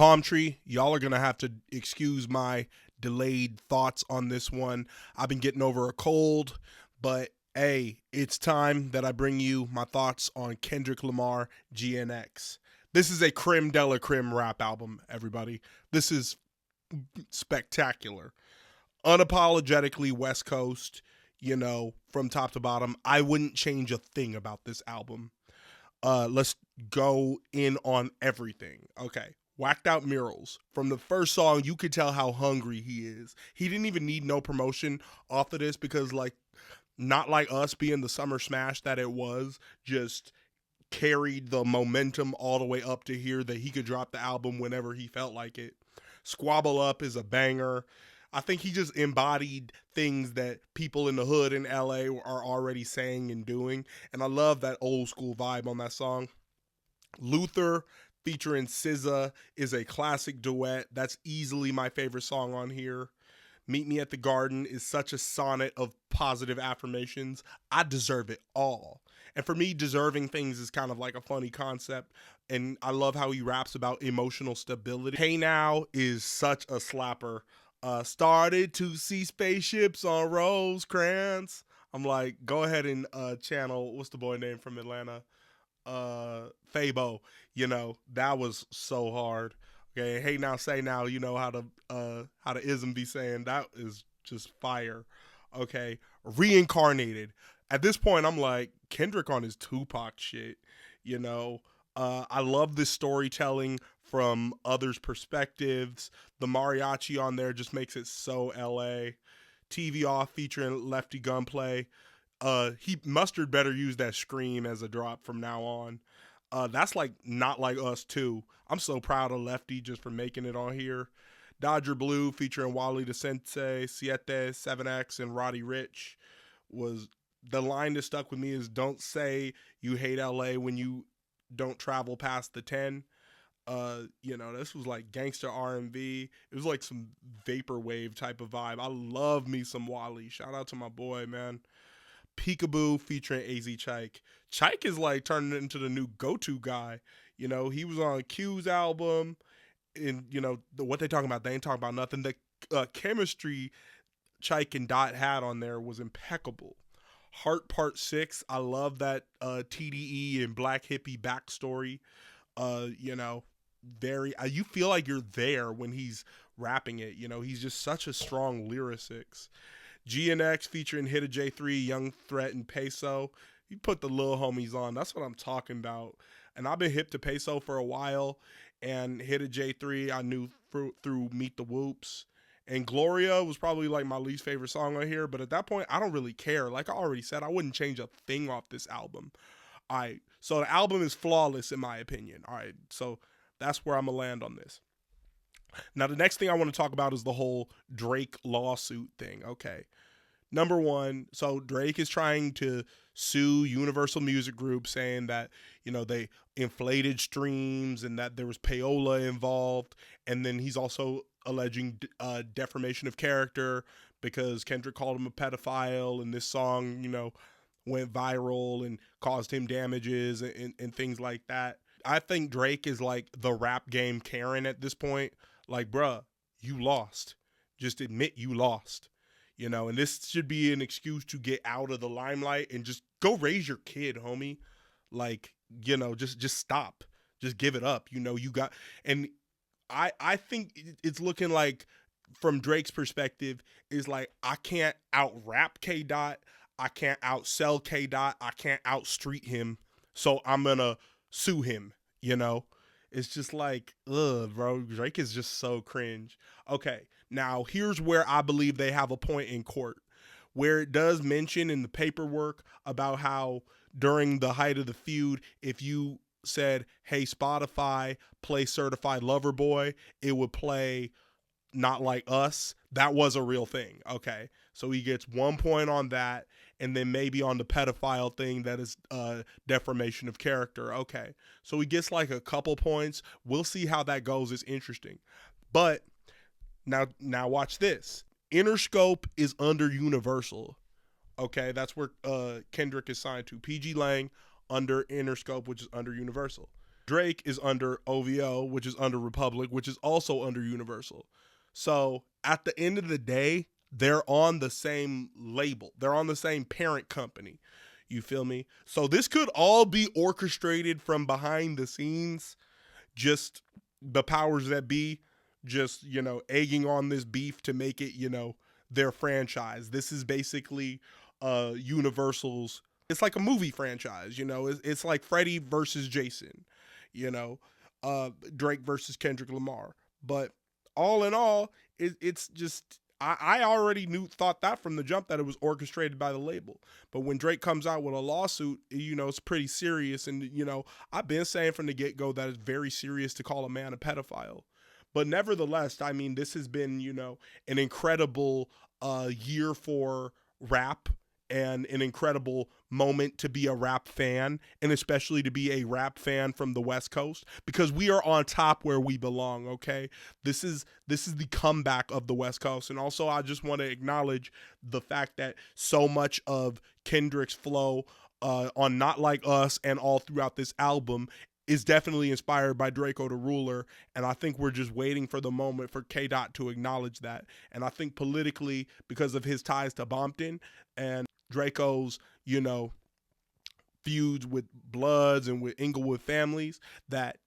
Palm Tree, y'all are going to have to excuse my delayed thoughts on this one. I've been getting over a cold, but hey, it's time that I bring you my thoughts on Kendrick Lamar, GNX. This is a creme de la creme rap album, everybody. This is spectacular. Unapologetically West Coast, from top to bottom. I wouldn't change a thing about this album. Let's go in on everything. Okay. Whacked Out Murals. From the first song, you could tell how hungry he is. He didn't even need no promotion off of this because, not like us being the summer smash that it was, just carried the momentum all the way up to here that he could drop the album whenever he felt like it. Squabble Up is a banger. I think he just embodied things that people in the hood in LA are already saying and doing. And I love that old school vibe on that song. Luther featuring SZA is a classic duet. That's easily my favorite song on here. Meet Me at the Garden is such a sonnet of positive affirmations. I deserve it all. And for me, deserving things is kind of like a funny concept. And I love how he raps about emotional stability. Hey Now is such a slapper. Started to see spaceships on Rosecrans. I'm like, go ahead and channel, what's the boy name from Atlanta? Peysoh. That was so hard. Okay, Hey Now Say Now, how the ism be saying, that is just fire. Okay, Reincarnated. At this point, I'm like, Kendrick on his Tupac shit. I love this storytelling from others' perspectives. The mariachi on there just makes it so LA. TV Off featuring Lefty Gunplay. Mustard better use that scream as a drop from now on. That's not like us too. I'm so proud of Lefty just for making it on here. Dodger Blue featuring Wallie the Sensei, Siete, 7X, and Roddy Rich was the line that stuck with me is don't say you hate LA when you don't travel past the 10. This was like gangster R&B. It was like some vaporwave type of vibe. I love me some Wally. Shout out to my boy, man. Peekaboo featuring AZ Chike. Chike is turning into the new go-to guy. He was on Q's album, and what they talking about? They ain't talking about nothing. The chemistry Chike and Dot had on there was impeccable. Heart Part 6. I love that TDE and Black Hippie backstory. You feel like you're there when he's rapping it. He's just such a strong lyricist. GNX featuring Hitta J3, YoungThreat, and Peysoh. You put the little homies on. That's what I'm talking about. And I've been hip to Peysoh for a while. And Hitta J3 I knew through Meet the Whoops. And Gloria was probably my least favorite song on here. But at that point, I don't really care. Like I already said, I wouldn't change a thing off this album. All right. So the album is flawless in my opinion. All right. So that's where I'm going to land on this. Now, the next thing I want to talk about is the whole Drake lawsuit thing. Okay. Number one, so Drake is trying to sue Universal Music Group saying that, they inflated streams and that there was payola involved. And then he's also alleging defamation of character because Kendrick called him a pedophile and this song, went viral and caused him damages and things like that. I think Drake is the rap game Karen at this point. Bruh, you lost. Just admit you lost. And this should be an excuse to get out of the limelight and just go raise your kid, homie. Just stop. Just give it up. You got, and I think it's looking like from Drake's perspective is I can't out rap K Dot. I can't outsell K Dot. I can't out street him. So I'm going to sue him, It's just ugh, bro. Drake is just so cringe. Okay, now here's where I believe they have a point in court, where it does mention in the paperwork about how during the height of the feud, if you said, hey, Spotify, play Certified Lover Boy, it would play Not Like Us. That was a real thing. Okay, so he gets 1 point on that. And then maybe on the pedophile thing, that is defamation of character. Okay, so he gets a couple points. We'll see how that goes. It's interesting. But now watch this. Interscope is under Universal. Okay, that's where Kendrick is signed to. PG Lang under Interscope, which is under Universal. Drake is under OVO, which is under Republic, which is also under Universal. So at the end of the day, they're on the same label. They're on the same parent company. You feel me? So this could all be orchestrated from behind the scenes. Just the powers that be, just, egging on this beef to make it, their franchise. This is basically Universal's. It's like a movie franchise, It's like Freddy versus Jason, you know, Drake versus Kendrick Lamar. But all in all, it's just I already thought that from the jump that it was orchestrated by the label. But when Drake comes out with a lawsuit, it's pretty serious. And, I've been saying from the get-go that it's very serious to call a man a pedophile. But nevertheless, I mean, this has been, an incredible year for rap and an incredible moment to be a rap fan, and especially to be a rap fan from the West Coast, because we are on top where we belong, okay? This is the comeback of the West Coast. And also I just want to acknowledge the fact that so much of Kendrick's flow on Not Like Us and all throughout this album is definitely inspired by Draco the Ruler, and I think we're just waiting for the moment for K-Dot to acknowledge that. And I think politically, because of his ties to Bompton and Draco's, feuds with Bloods and with Inglewood families, that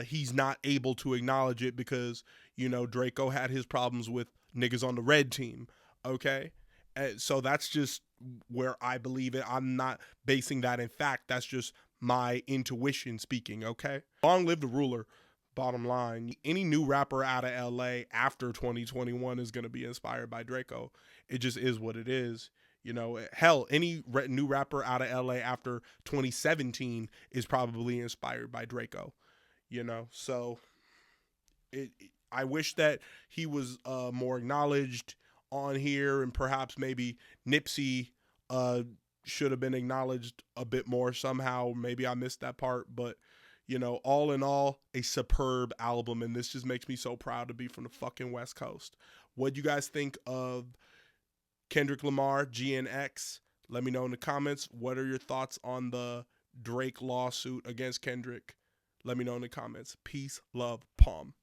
he's not able to acknowledge it because, Draco had his problems with niggas on the red team, okay? And so that's just where I believe it. I'm not basing that in fact. That's just my intuition speaking, okay? Long live the ruler, bottom line. Any new rapper out of LA after 2021 is going to be inspired by Draco. It just is what it is. Hell, any new rapper out of LA after 2017 is probably inspired by Draco, So I wish that he was more acknowledged on here, and perhaps maybe Nipsey should have been acknowledged a bit more somehow. Maybe I missed that part, but all in all, a superb album, and this just makes me so proud to be from the fucking West Coast. What do you guys think of Kendrick Lamar, GNX? Let me know in the comments. What are your thoughts on the Drake lawsuit against Kendrick? Let me know in the comments. Peace, love, palm.